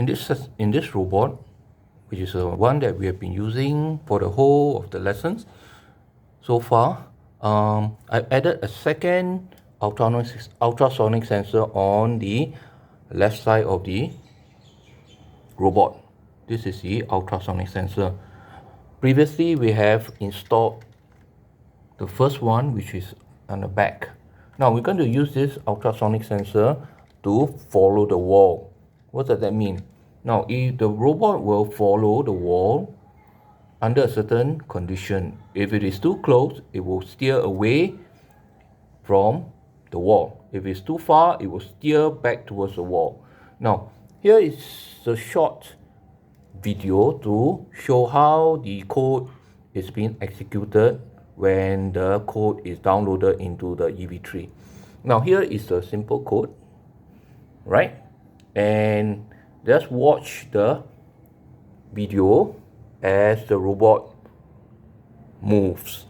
in this robot, which is one that we have been using for the whole of the lessons so far, I've added a second ultrasonic sensor on the left side of the robot. This is the ultrasonic sensor. Previously, we have installed the first one, which is on the back. Now we're going to use this ultrasonic sensor to follow the wall. What does that mean? Now, if the robot will follow the wall under a certain condition, if it is too close, it will steer away from the wall. If it's too far, it will steer back towards the wall. Now, here is a short video to show how the code is being executed when the code is downloaded into the EV3. Now, here is a simple code, right? And just watch the video as the robot moves.